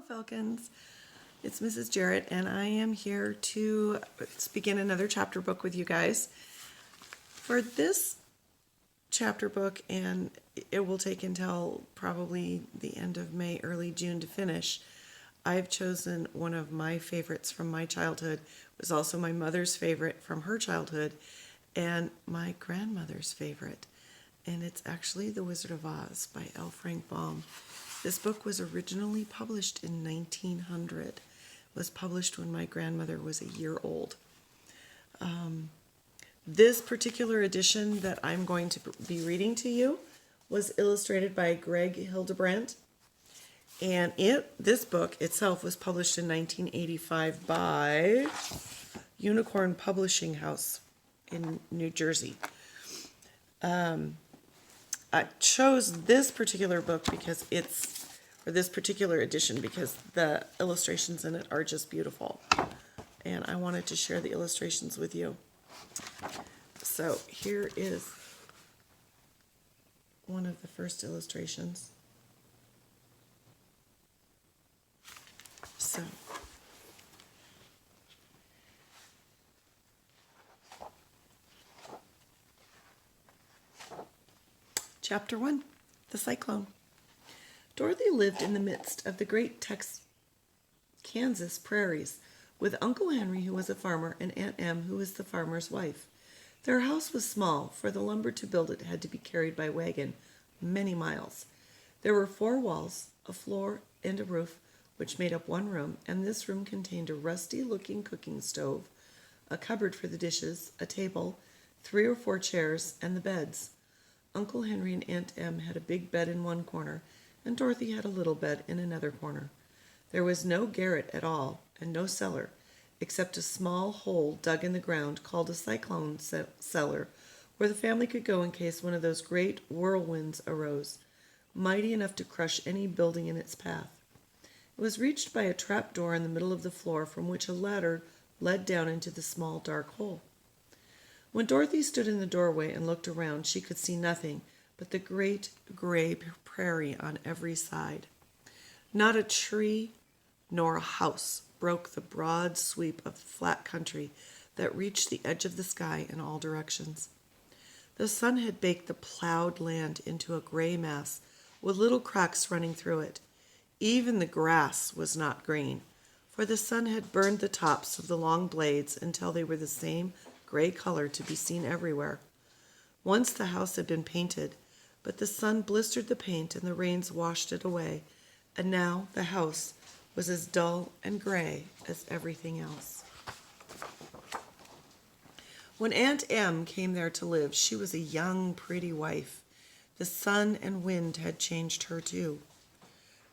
Falcons. It's Mrs. Jarrett, and I am here to begin another chapter book with you guys. For this chapter book, and it will take until probably the end of May, early June to finish, I've chosen one of my favorites from my childhood. It was also my mother's favorite from her childhood, and my grandmother's favorite. And it's actually The Wizard of Oz by L. Frank Baum. This book was originally published in 1900. It was published when my grandmother was a year old. This particular edition that I'm going to be reading to you was illustrated by Greg Hildebrandt. And this book itself was published in 1985 by Unicorn Publishing House in New Jersey. I chose this particular book because this particular edition because the illustrations in it are just beautiful. And I wanted to share the illustrations with you. So here is one of the first illustrations. So Chapter 1, The Cyclone. Dorothy lived in the midst of the great Kansas prairies with Uncle Henry, who was a farmer, and Aunt Em, who was the farmer's wife. Their house was small, for the lumber to build it had to be carried by wagon many miles. There were 4 walls, a floor, and a roof, which made up one room, and this room contained a rusty-looking cooking stove, a cupboard for the dishes, a table, 3 or 4 chairs, and the beds. Uncle Henry and Aunt Em had a big bed in one corner, and Dorothy had a little bed in another corner. There was no garret at all, and no cellar, except a small hole dug in the ground called a cyclone cellar, where the family could go in case one of those great whirlwinds arose, mighty enough to crush any building in its path. It was reached by a trap door in the middle of the floor, from which a ladder led down into the small dark hole. When Dorothy stood in the doorway and looked around, she could see nothing but the great gray prairie on every side. Not a tree nor a house broke the broad sweep of flat country that reached the edge of the sky in all directions. The sun had baked the plowed land into a gray mass with little cracks running through it. Even the grass was not green, for the sun had burned the tops of the long blades until they were the same gray color to be seen everywhere. Once the house had been painted, but the sun blistered the paint and the rains washed it away, and now the house was as dull and gray as everything else. When Aunt Em came there to live, she was a young, pretty wife. The sun and wind had changed her too.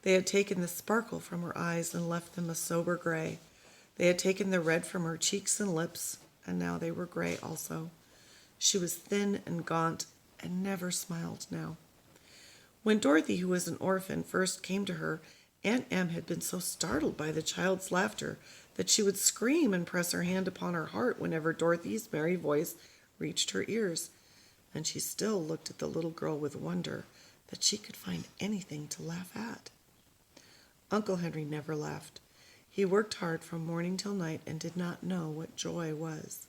They had taken the sparkle from her eyes and left them a sober gray. They had taken the red from her cheeks and lips, and now they were gray also. She was thin and gaunt and never smiled now. When Dorothy, who was an orphan, first came to her, Aunt Em had been so startled by the child's laughter that she would scream and press her hand upon her heart whenever Dorothy's merry voice reached her ears. And she still looked at the little girl with wonder that she could find anything to laugh at. Uncle Henry never laughed. He worked hard from morning till night and did not know what joy was.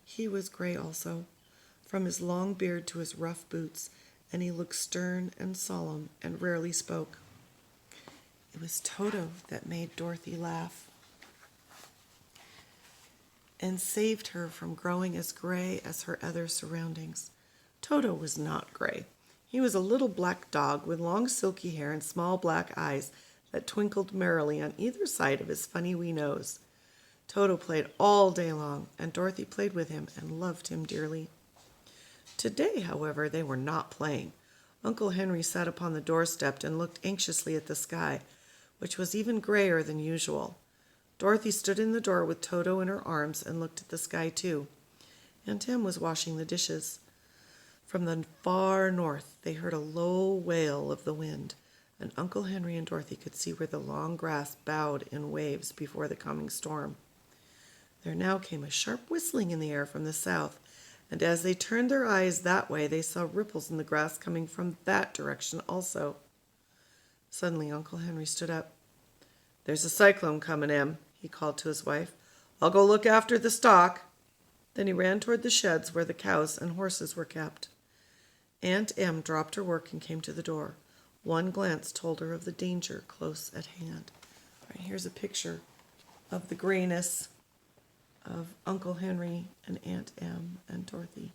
He was gray also, from his long beard to his rough boots, and he looked stern and solemn and rarely spoke. It was Toto that made Dorothy laugh and saved her from growing as gray as her other surroundings. Toto was not gray. He was a little black dog with long silky hair and small black eyes that twinkled merrily on either side of his funny wee nose. Toto played all day long, and Dorothy played with him and loved him dearly. Today, however, they were not playing. Uncle Henry sat upon the doorstep and looked anxiously at the sky, which was even grayer than usual. Dorothy stood in the door with Toto in her arms and looked at the sky too. Aunt Em was washing the dishes. From the far north they heard a low wail of the wind, and Uncle Henry and Dorothy could see where the long grass bowed in waves before the coming storm. There now came a sharp whistling in the air from the south, and as they turned their eyes that way, they saw ripples in the grass coming from that direction also. Suddenly Uncle Henry stood up. "There's a cyclone coming, Em," he called to his wife. "I'll go look after the stock." Then he ran toward the sheds where the cows and horses were kept. Aunt Em dropped her work and came to the door. One glance told her of the danger close at hand. All right, here's a picture of the grayness of Uncle Henry and Aunt Em and Dorothy.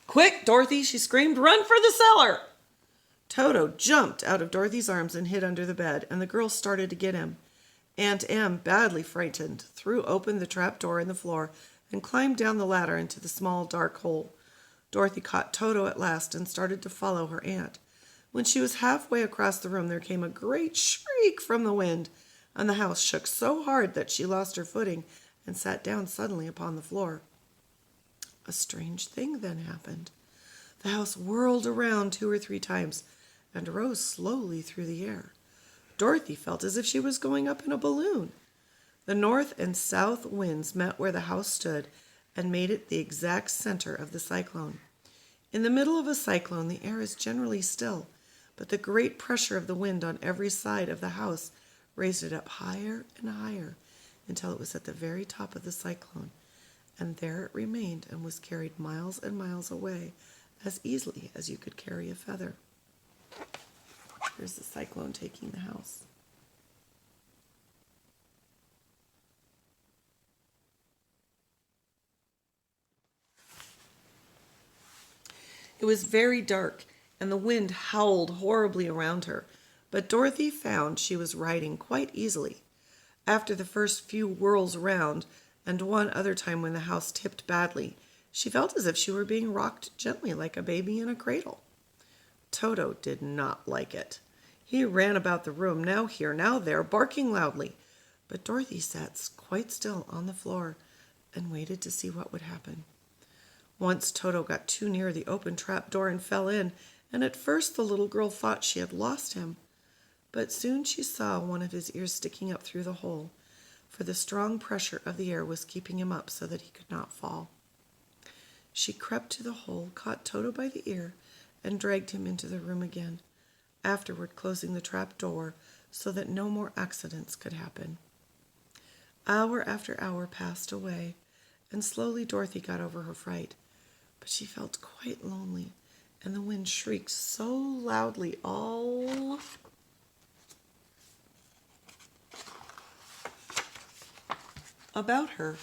"Quick, Dorothy!" she screamed. "Run for the cellar!" Toto jumped out of Dorothy's arms and hid under the bed, and the girls started to get him. Aunt Em, badly frightened, threw open the trap door in the floor and climbed down the ladder into the small, dark hole. Dorothy caught Toto at last and started to follow her aunt. When she was halfway across the room, there came a great shriek from the wind, and the house shook so hard that she lost her footing and sat down suddenly upon the floor. A strange thing then happened. The house whirled around 2 or 3 times and rose slowly through the air. Dorothy felt as if she was going up in a balloon. The north and south winds met where the house stood and made it the exact center of the cyclone. In the middle of a cyclone, the air is generally still, but the great pressure of the wind on every side of the house raised it up higher and higher until it was at the very top of the cyclone, and there it remained and was carried miles and miles away as easily as you could carry a feather. Here's the cyclone taking the house. It was very dark, and the wind howled horribly around her, but Dorothy found she was riding quite easily. After the first few whirls round, and one other time when the house tipped badly, she felt as if she were being rocked gently like a baby in a cradle. Toto did not like it. He ran about the room, now here, now there, barking loudly, but Dorothy sat quite still on the floor and waited to see what would happen. Once Toto got too near the open trap door and fell in, and at first the little girl thought she had lost him. But soon she saw one of his ears sticking up through the hole, for the strong pressure of the air was keeping him up so that he could not fall. She crept to the hole, caught Toto by the ear, and dragged him into the room again, afterward closing the trap door so that no more accidents could happen. Hour after hour passed away, and slowly Dorothy got over her fright, but she felt quite lonely, and the wind shrieked so loudly all about her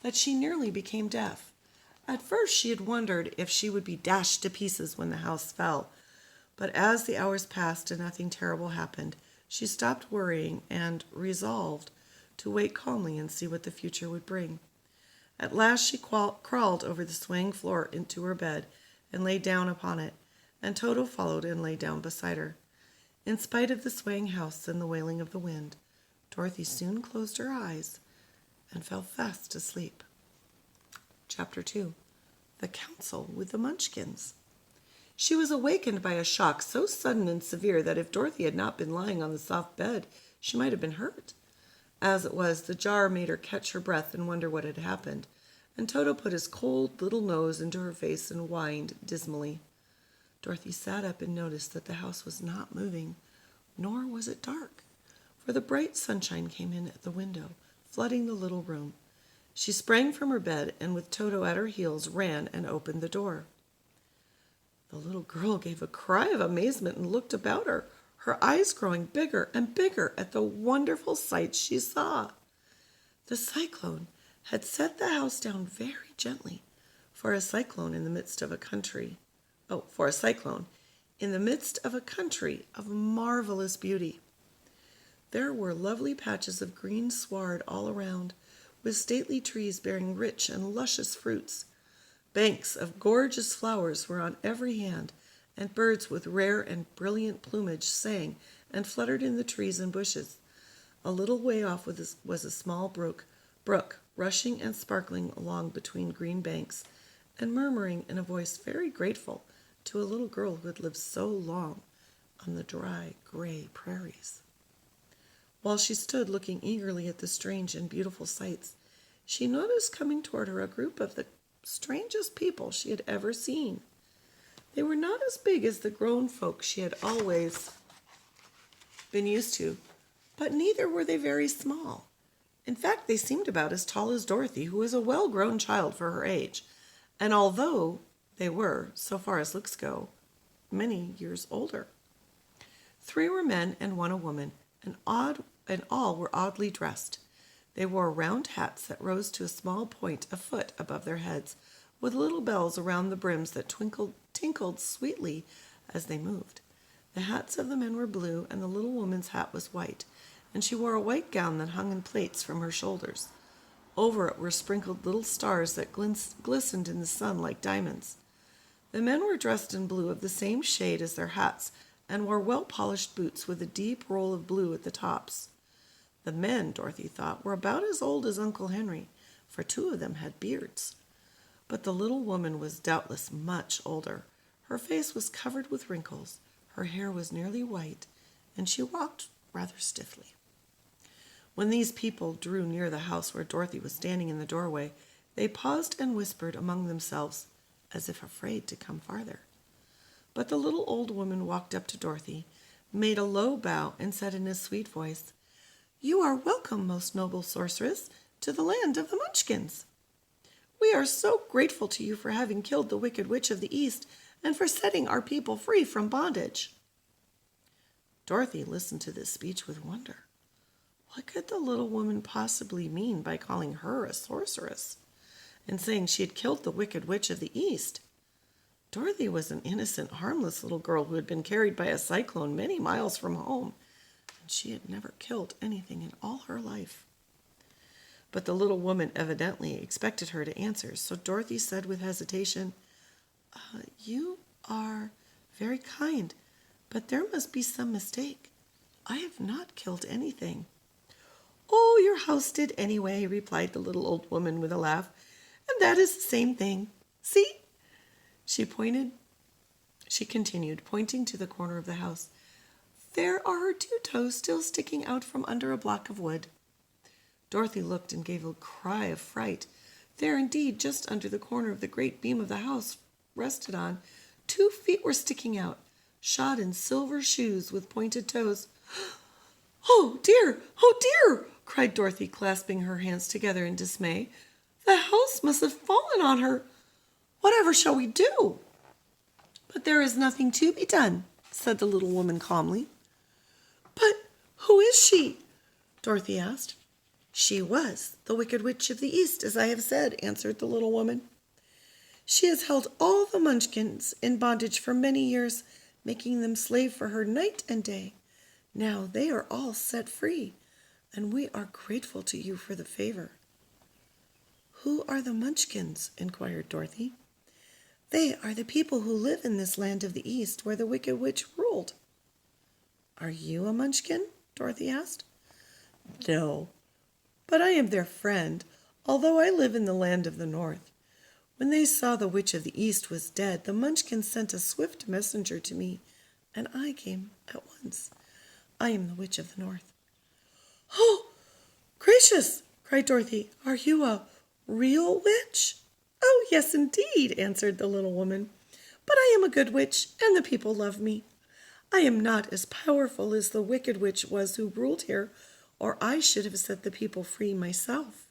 that she nearly became deaf. At first she had wondered if she would be dashed to pieces when the house fell, but as the hours passed and nothing terrible happened, she stopped worrying and resolved to wait calmly and see what the future would bring. At last she crawled over the swaying floor into her bed and lay down upon it, and Toto followed and lay down beside her. In spite of the swaying house and the wailing of the wind, Dorothy soon closed her eyes and fell fast asleep. Chapter 2. The Council with the Munchkins. She was awakened by a shock so sudden and severe that if Dorothy had not been lying on the soft bed, she might have been hurt. As it was, the jar made her catch her breath and wonder what had happened, and Toto put his cold little nose into her face and whined dismally. Dorothy sat up and noticed that the house was not moving, nor was it dark, for the bright sunshine came in at the window, flooding the little room. She sprang from her bed and with Toto at her heels ran and opened the door. The little girl gave a cry of amazement and looked about her, her eyes growing bigger and bigger at the wonderful sights she saw. The cyclone had set the house down very gently for a cyclone in the midst of a country. In the midst of a country of marvelous beauty. There were lovely patches of green sward all around, with stately trees bearing rich and luscious fruits. Banks of gorgeous flowers were on every hand, and birds with rare and brilliant plumage sang and fluttered in the trees and bushes. A little way off was a small brook, rushing and sparkling along between green banks, and murmuring in a voice very grateful to a little girl who had lived so long on the dry, gray prairies. While she stood looking eagerly at the strange and beautiful sights, she noticed coming toward her a group of the strangest people she had ever seen. They were not as big as the grown folk she had always been used to, but neither were they very small. In fact, they seemed about as tall as Dorothy, who was a well-grown child for her age, and although they were, so far as looks go, many years older. 3 were men and 1 a woman, and all were oddly dressed. They wore round hats that rose to a small point a foot above their heads, with little bells around the brims that tinkled sweetly as they moved. The hats of the men were blue, and the little woman's hat was white, and she wore a white gown that hung in plaits from her shoulders. Over it were sprinkled little stars that glistened in the sun like diamonds. The men were dressed in blue of the same shade as their hats, and wore well-polished boots with a deep roll of blue at the tops. The men, Dorothy thought, were about as old as Uncle Henry, for 2 of them had beards. But the little woman was doubtless much older. Her face was covered with wrinkles, her hair was nearly white, and she walked rather stiffly. When these people drew near the house where Dorothy was standing in the doorway, they paused and whispered among themselves, as if afraid to come farther. But the little old woman walked up to Dorothy, made a low bow, and said in a sweet voice, "You are welcome, most noble sorceress, to the land of the Munchkins. We are so grateful to you for having killed the Wicked Witch of the East and for setting our people free from bondage." Dorothy listened to this speech with wonder. What could the little woman possibly mean by calling her a sorceress and saying she had killed the Wicked Witch of the East? Dorothy was an innocent, harmless little girl who had been carried by a cyclone many miles from home, and she had never killed anything in all her life. But the little woman evidently expected her to answer, so Dorothy said with hesitation, "You are very kind, but there must be some mistake. I have not killed anything." "Oh, your house did anyway," replied the little old woman with a laugh, "and that is the same thing. See?" She continued, pointing to the corner of the house. "There are her 2 toes still sticking out from under a block of wood." Dorothy looked and gave a cry of fright. There indeed, just under the corner of the great beam of the house rested on, 2 feet were sticking out, shod in silver shoes with pointed toes. "Oh dear! Oh dear!" cried Dorothy, clasping her hands together in dismay. "The house must have fallen on her. Whatever shall we do?" "But there is nothing to be done," said the little woman calmly. "But who is she?" Dorothy asked. "She was the Wicked Witch of the East, as I have said," answered the little woman. "She has held all the Munchkins in bondage for many years, making them slave for her night and day. Now they are all set free, and we are grateful to you for the favor." "Who are the Munchkins?" inquired Dorothy. "They are the people who live in this land of the East where the Wicked Witch ruled." "Are you a Munchkin?" Dorothy asked. "No, but I am their friend, although I live in the land of the North. When they saw the Witch of the East was dead, the Munchkins sent a swift messenger to me, and I came at once. I am the Witch of the North." "Oh, gracious!" cried Dorothy. "Are you a real witch?" "Oh, yes, indeed," answered the little woman. "But I am a good witch, and the people love me. I am not as powerful as the Wicked Witch was who ruled here, or I should have set the people free myself."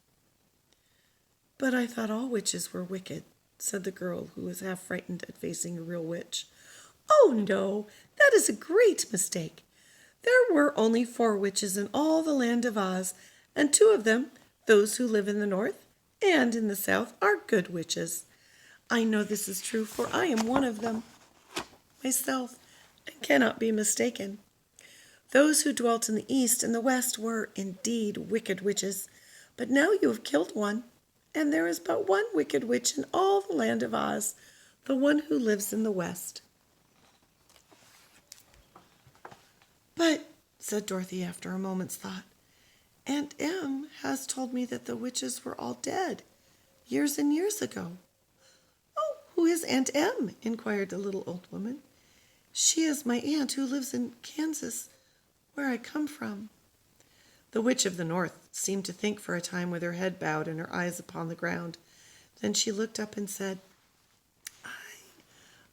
"But I thought all witches were wicked," said the girl, who was half frightened at facing a real witch. "Oh, no, that is a great mistake. There were only 4 witches in all the land of Oz, and 2 of them, those who live in the North and in the South, are good witches. I know this is true, for I am one of them myself, and cannot be mistaken. Those who dwelt in the East and the West were, indeed, wicked witches, but now you have killed one, and there is but one wicked witch in all the land of Oz, the one who lives in the West." "But," said Dorothy after a moment's thought, "Aunt Em has told me that the witches were all dead, years and years ago." "Oh, who is Aunt Em?" inquired the little old woman. "She is my aunt who lives in Kansas, where I come from." The Witch of the North seemed to think for a time with her head bowed and her eyes upon the ground. Then she looked up and said,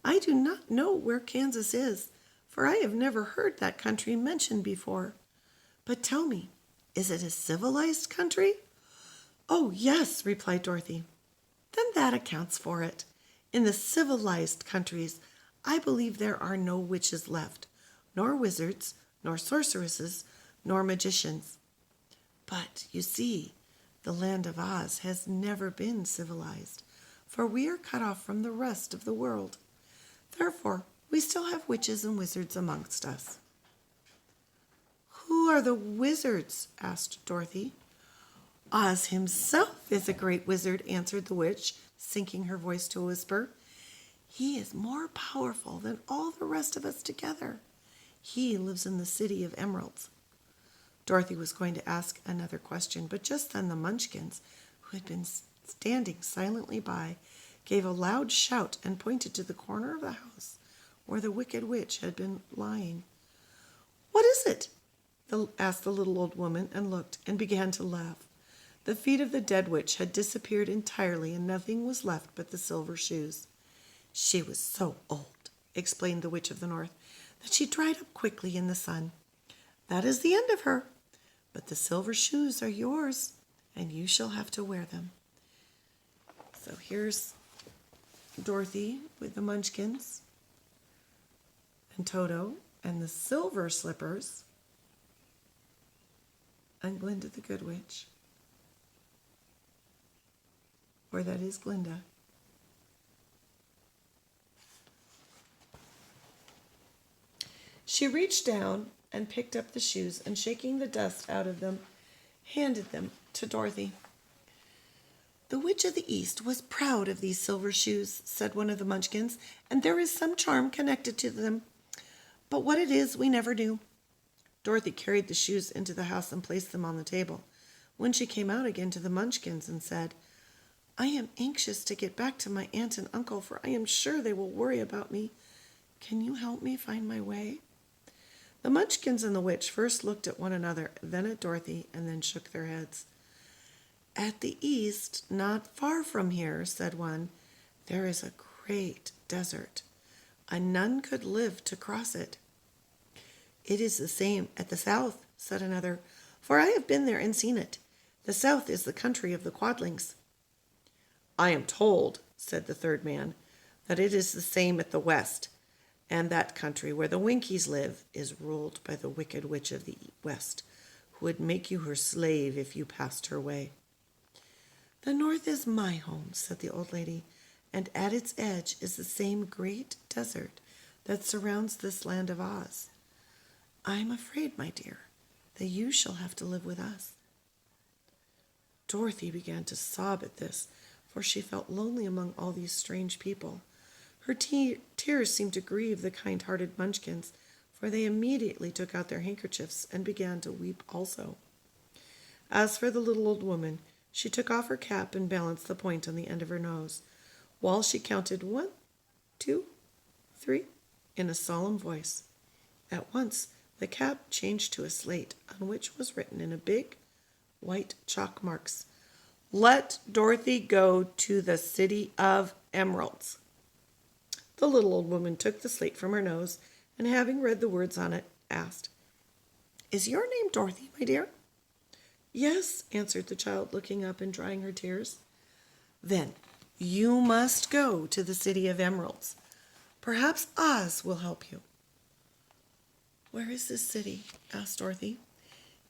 I do not know where Kansas is, for I have never heard that country mentioned before. But tell me, is it a civilized country? Oh, yes, replied Dorothy. Then that accounts for it. In the civilized countries, I believe there are no witches left, nor wizards, nor sorceresses, nor magicians. But, you see, the land of Oz has never been civilized, for we are cut off from the rest of the world. Therefore, we still have witches and wizards amongst us. Who are the wizards? Asked Dorothy. Oz himself is a great wizard, answered the witch, sinking her voice to a whisper. He is more powerful than all the rest of us together. He lives in the city of Emeralds. Dorothy was going to ask another question, but just then the Munchkins, who had been standing silently by, gave a loud shout and pointed to the corner of the house where the Wicked Witch had been lying. What is it? asked the little old woman, and looked and began to laugh. The feet of the dead witch had disappeared entirely, and nothing was left but the silver shoes. She was so old, explained the Witch of the North, that she dried up quickly in the sun. That is the end of her. But the silver shoes are yours, and you shall have to wear them. So here's Dorothy with the Munchkins, and Toto, and the silver slippers, and Glinda the Good Witch. Or that is Glinda. She reached down and picked up the shoes, and shaking the dust out of them, handed them to Dorothy. The Witch of the East was proud of these silver shoes, said one of the Munchkins, and there is some charm connected to them. But what it is, we never knew. Dorothy carried the shoes into the house and placed them on the table. When she came out again to the Munchkins and said, I am anxious to get back to my aunt and uncle, for I am sure they will worry about me. Can you help me find my way? The Munchkins and the witch first looked at one another, then at Dorothy, and then shook their heads. At the east, not far from here, said one, there is a great desert. None could live to cross it. It is the same at the south, said another, for I have been there and seen it. The south is the country of the Quadlings. I am told, said the third man, that it is the same at the west, and that country where the Winkies live is ruled by the Wicked Witch of the West, who would make you her slave if you passed her way. The north is my home, said the old lady, and at its edge is the same great desert that surrounds this land of Oz. I am afraid, my dear, that you shall have to live with us. Dorothy began to sob at this, for she felt lonely among all these strange people. Her tears seemed to grieve the kind-hearted Munchkins, for they immediately took out their handkerchiefs and began to weep also. As for the little old woman, she took off her cap and balanced the point on the end of her nose, while she counted 1, 2, 3 in a solemn voice. At once the cap changed to a slate on which was written in big white chalk marks, Let Dorothy go to the city of Emeralds. The little old woman took the slate from her nose, and having read the words on it, asked, Is your name Dorothy, my dear? Yes, answered the child, looking up and drying her tears. Then you must go to the city of Emeralds. Perhaps Oz will help you. Where is this city? Asked Dorothy.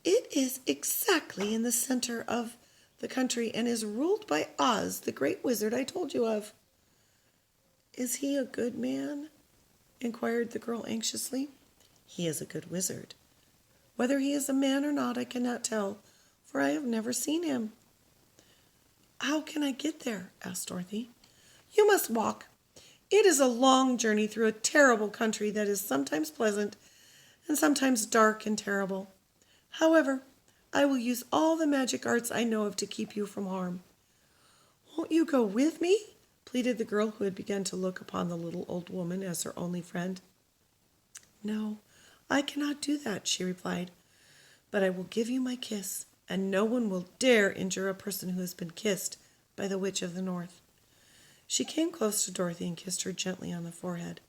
It is exactly in the center of the country and is ruled by Oz, the great wizard I told you of. Is he a good man? Inquired the girl anxiously. He is a good wizard. Whether he is a man or not, I cannot tell, for I have never seen him. How can I get there? Asked Dorothy. You must walk. It is a long journey through a terrible country that is sometimes pleasant and sometimes dark and terrible. However, I will use all the magic arts I know of to keep you from harm. Won't you go with me? Pleaded the girl, who had begun to look upon the little old woman as her only friend. No, I cannot do that, she replied, but I will give you my kiss, and no one will dare injure a person who has been kissed by the Witch of the North. She came close to Dorothy and kissed her gently on the forehead.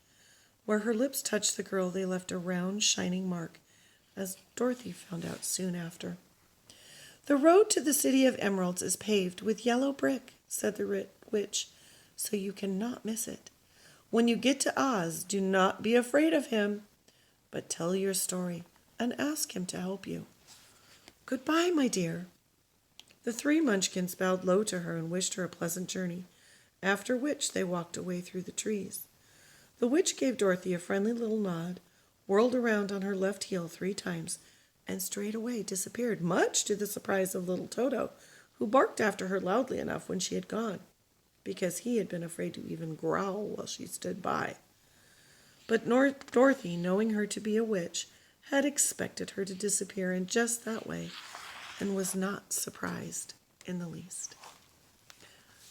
Where her lips touched the girl, they left a round, shining mark, as Dorothy found out soon after. "The road to the City of Emeralds is paved with yellow brick," said the witch, "so you cannot miss it. When you get to Oz, do not be afraid of him, but tell your story and ask him to help you. Goodbye, my dear." The three Munchkins bowed low to her and wished her a pleasant journey, after which they walked away through the trees. The witch gave Dorothy a friendly little nod, whirled around on her left heel 3 times, and straightway disappeared, much to the surprise of little Toto, who barked after her loudly enough when she had gone, because he had been afraid to even growl while she stood by. But Dorothy, knowing her to be a witch, had expected her to disappear in just that way, and was not surprised in the least.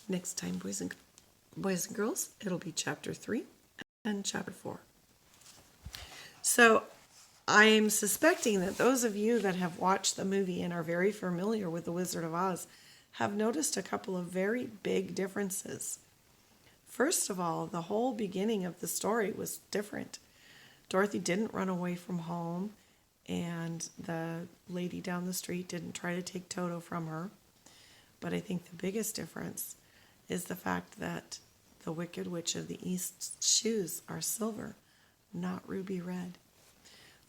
Next time, boys and girls, it'll be chapter 3 and chapter 4. So I'm suspecting that those of you that have watched the movie and are very familiar with The Wizard of Oz have noticed a couple of very big differences. First of all, the whole beginning of the story was different. Dorothy didn't run away from home, and the lady down the street didn't try to take Toto from her. But I think the biggest difference is the fact that the Wicked Witch of the East's shoes are silver, not ruby red.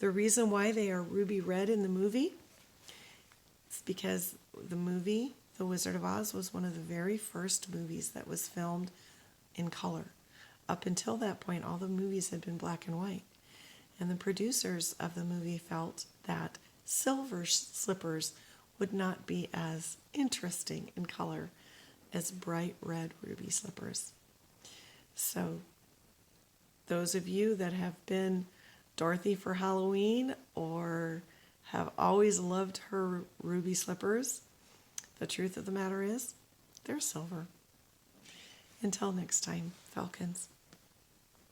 The reason why they are ruby red in the movie is because the movie, The Wizard of Oz, was one of the very first movies that was filmed in color. Up until that point, all the movies had been black and white. And the producers of the movie felt that silver slippers would not be as interesting in color as bright red ruby slippers. So those of you that have been Dorothy for Halloween or have always loved her ruby slippers, the truth of the matter is, they're silver. Until next time, Falcons.